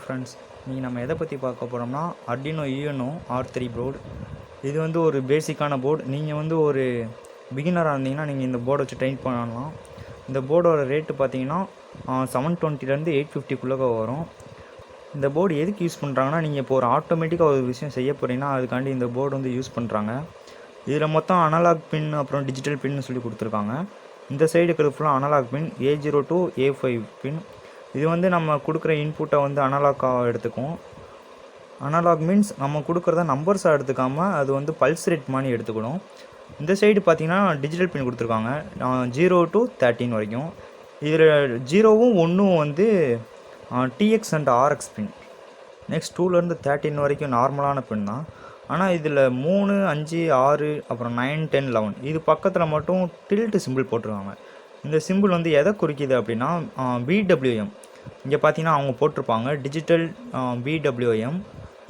Friends, நீங்கள் நம்ம எதை பற்றி பார்க்க போகிறோம்னா Arduino UNO R3 போர்டு. இது வந்து ஒரு பேசிக்கான போர்டு. நீங்கள் வந்து ஒரு பிகினராக இருந்தீங்கன்னா நீங்கள் இந்த போர்டை வச்சு ட்ரெயின் பண்ணலாம். இந்த போர்டோட ரேட்டு பார்த்தீங்கன்னா 720 850 வரும். இந்த போர்டு எதுக்கு யூஸ் பண்ணுறாங்கன்னா, நீங்கள் இப்போ ஒரு ஆட்டோமேட்டிக்காக ஒரு விஷயம் செய்ய போகிறீங்கன்னா அதுக்காண்டி இந்த போர்டு வந்து யூஸ் பண்ணுறாங்க. இதில் மொத்தம் அனலாக் பின் அப்புறம் டிஜிட்டல் பின்னு சொல்லி கொடுத்துருக்காங்க. இந்த சைடு இருக்கிறது ஃபுல்லாக analogue bin A0 to A5 பின். இது வந்து நம்ம கொடுக்குற இன்புட்டை வந்து அனலாக்காக எடுத்துக்கும். அனலாக் மீன்ஸ் நம்ம கொடுக்குறத நம்பர்ஸாக எடுத்துக்காமல் அது வந்து பல்ஸ் ரேட் மாதிரி எடுத்துக்கணும். இந்த சைடு பார்த்திங்கன்னா டிஜிட்டல் பின் கொடுத்துருக்காங்க 0 to 13 வரைக்கும். இதில் 0வும் 1ம் வந்து TX and RX pin. Next 2லேருந்து 13 வரைக்கும் நார்மலான பின் தான். ஆனால் இதில் 3 5 6 அப்புறம் 9 10 11 இது பக்கத்தில் மட்டும் டில்ட் சிம்பிள் போட்டிருக்காங்க. இந்த சிம்பிள் வந்து எதை குறிக்குது அப்படின்னா BWM. இங்கே பார்த்தீங்கன்னா அவங்க போட்டிருப்பாங்க டிஜிட்டல் BWM.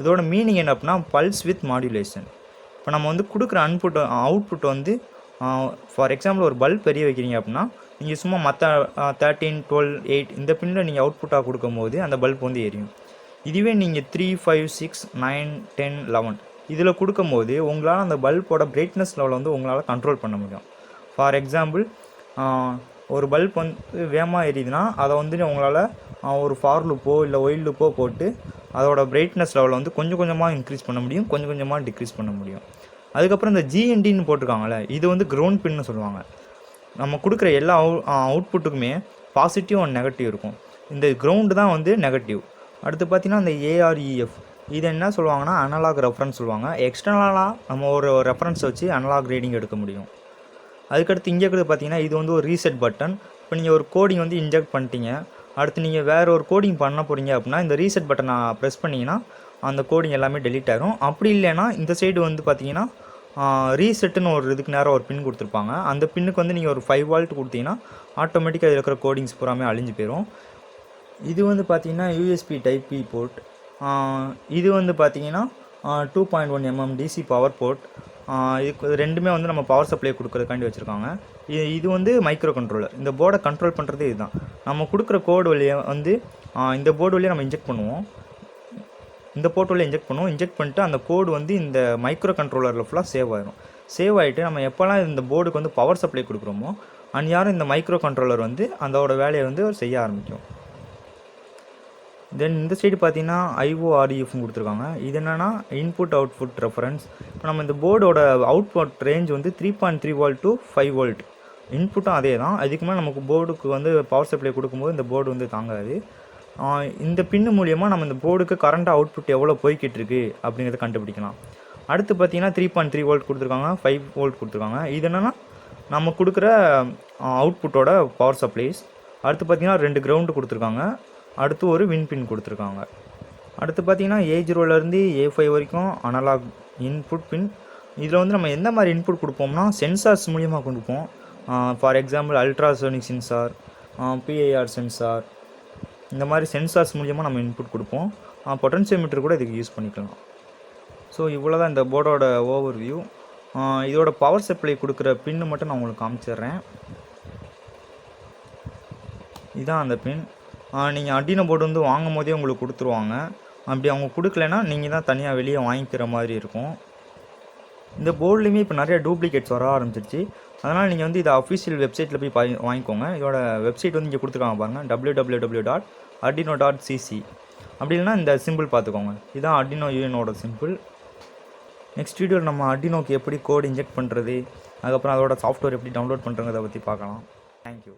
இதோட மீனிங் என்ன அப்படின்னா பல்ஸ் வித் மாடுலேஷன். இப்போ நம்ம வந்து கொடுக்குற அவுட்புட் வந்து ஃபார் எக்ஸாம்பிள் ஒரு பல்ப் பெரிய வைக்கிறீங்க அப்படின்னா நீங்கள் சும்மா மற்ற 13 12 8 இந்த பின்னில் நீங்கள் அவுட்புட்டாக கொடுக்கும்போது அந்த பல்ப் வந்து எரியும். இதுவே நீங்கள் 3 5 6 9 10 11 இதில் கொடுக்கும்போது உங்களால் அந்த பல்போட பிரைட்னஸ் லெவலை வந்து உங்களால் கண்ட்ரோல் பண்ண முடியும். ஃபார் எக்ஸாம்பிள் ஒரு பல்ப் வந்து வேகமாக எரியுதுன்னா அதை வந்து உங்களால் ஒரு ஃபார் லூப்போ இல்லை ஒயில் லூப்போ போட்டு அதோட பிரைட்னஸ் லெவலை வந்து கொஞ்சம் கொஞ்சமாக இன்க்ரீஸ் பண்ண முடியும், கொஞ்சம் கொஞ்சமாக டிக்ரீஸ் பண்ண முடியும். அதுக்கப்புறம் இந்த GNDன்னு போட்டிருக்காங்களே, இது வந்து கிரவுண்ட் பின்னு சொல்லுவாங்க. நம்ம கொடுக்குற எல்லா அவுட்புட்டுக்குமே பாசிட்டிவ் அண்ட் நெகட்டிவ் இருக்கும். இந்த கிரவுண்டு தான் வந்து நெகட்டிவ். அடுத்து பார்த்திங்கன்னா இந்த AREF இது என்ன சொல்லுவாங்கன்னா அனலாக் ரெஃபரன்ஸ் சொல்லுவாங்க. எக்ஸ்டர்னலாக நம்ம ஒரு ரெஃபரன்ஸை வச்சு அனலாக் ரீடிங் எடுக்க முடியும். அதுக்கடுத்து இங்கே இருக்கிறது பார்த்தீங்கன்னா இது வந்து ஒரு ரீசெட் பட்டன். இப்போ நீங்கள் ஒரு கோடிங் வந்து இன்ஜெக்ட் பண்ணிட்டீங்க, அடுத்து நீங்கள் வேறு ஒரு கோடிங் பண்ண போகிறீங்க அப்படின்னா இந்த ரீசெட் பட்டனை ப்ரெஸ் பண்ணிங்கன்னா அந்த கோடிங் எல்லாமே டெலீட் ஆகும். அப்படி இல்லைன்னா இந்த சைடு வந்து பார்த்தீங்கன்னா ரீசெட்டுன்னு ஒரு இதுக்கு நேரம் ஒரு பின் கொடுத்துருப்பாங்க. அந்த பின்னுக்கு வந்து நீங்கள் ஒரு 5 வால்ட் கொடுத்தீங்கன்னா ஆட்டோமேட்டிக்காக இதில் இருக்கிற கோடிங்ஸ் பூராமே அழிஞ்சு போயிடும். இது வந்து பார்த்தீங்கன்னா USB Type C போர்ட். இது வந்து பார்த்தீங்கன்னா 2.1 mm DC பவர் போர்ட். இது ரெண்டுமே வந்து நம்ம பவர் சப்ளை கொடுக்குறதுக்காண்டி வச்சுருக்காங்க. இது வந்து மைக்ரோ கண்ட்ரோலர். இந்த போர்டை கண்ட்ரோல் பண்ணுறது இதுதான். நம்ம கொடுக்குற கோடு வழியை வந்து இந்த போர்டு வழியாக நம்ம இன்ஜெக்ட் பண்ணுவோம். இந்த போர்ட் வழியாக இன்ஜெக்ட் பண்ணிட்டு அந்த கோடு வந்து இந்த மைக்ரோ கண்ட்ரோலரில் ஃபுல்லாக சேவ் ஆகிடும். சேவ் ஆகிட்டு நம்ம எப்போல்லாம் இந்த போர்டுக்கு வந்து பவர் சப்ளை கொடுக்குறோமோ அந்நேரம் இந்த மைக்ரோ கண்ட்ரோலர் வந்து அதோட வேலையை வந்து செய்ய ஆரம்பிக்கும். தென் இந்த சைடு பார்த்தீங்கன்னா IOREFன்னு கொடுத்துருக்காங்க. இது என்னென்னா இன்புட் அவுட்புட் ரெஃபரன்ஸ். இப்போ நம்ம இந்த போர்டோட அவுட்புட் ரேஞ்ச் வந்து 3.3 volt to 5 volt. இன்புட்டும் அதே தான். அதுக்கு மேலே நமக்கு போர்டுக்கு வந்து பவர் சப்ளை கொடுக்கும்போது இந்த போர்டு வந்து தாங்காது. இந்த பின்னு மூலியமாக நம்ம இந்த போர்டுக்கு கரண்ட் அவுட்புட் எவ்வளோ போய்கிட்டு இருக்கு அப்படிங்கிறத கண்டுபிடிக்கலாம். அடுத்து பார்த்தீங்கன்னா 3.3 volt கொடுத்துருக்காங்க, 5 volt கொடுத்துருக்காங்க. இது என்னென்னா நம்ம கொடுக்குற அவுட்புட்டோட பவர் சப்ளைஸ். அடுத்து பார்த்தீங்கன்னா 2 கிரவுண்டு கொடுத்துருக்காங்க. அடுத்து ஒரு வின் பின் கொடுத்துருக்காங்க. அடுத்து பார்த்தீங்கன்னா A0லேருந்து A5 வரைக்கும் அனலாக் இன்புட் பின். இதில் வந்து நம்ம எந்த மாதிரி இன்புட் கொடுப்போம்னா சென்சார்ஸ் மூலியமாக கொடுப்போம். For example ultrasonic sensor, PIR sensor, இந்த மாதிரி சென்சார்ஸ் மூலியமாக நம்ம இன்புட் கொடுப்போம். பொட்டன்சியோமீட்டர் கூட இதுக்கு யூஸ் பண்ணிக்கலாம். ஸோ இவ்வளோ தான் இந்த போர்டோட ஓவர் வியூ. இதோட பவர் சப்ளை கொடுக்குற பின்னு மட்டும் நான் உங்களுக்கு காமிச்சிடுறேன். இதுதான் அந்த பின். நீங்கள் Arduino போர்டு வந்து வாங்கும் போதே உங்களுக்கு கொடுத்துருவாங்க. அப்படி அவங்க கொடுக்கலன்னா நீங்கள் தான் தனியாக வெளியே வாங்கிக்கிற மாதிரி இருக்கும். இந்த போர்ட்லேயுமே இப்போ நிறைய டூப்ளிகேட்ஸ் வர ஆரம்பிச்சிருச்சு. அதனால் நீங்கள் வந்து இதை அஃபிஷியல் வெப்சைட்டில் போய் வாங்கிக்கோங்க. இதோட வெப்சைட் வந்து இங்கே கொடுத்துருக்காங்க பாருங்கள், www.arduino.cc. அப்படி இல்லைனா இந்த சிம்பிள் பார்த்துக்கோங்க. இதுதான் Arduino UNOட சிம்பிள். நெக்ஸ்ட் வீடியோவில் நம்ம Arduinoக்கு எப்படி கோட் இன்ஜெக்ட் பண்ணுறது, அதுக்கப்புறம் அதோட சாஃப்ட்வேர் எப்படி டவுன்லோட் பண்ணுறதை பற்றி பார்க்கலாம். தேங்க்யூ.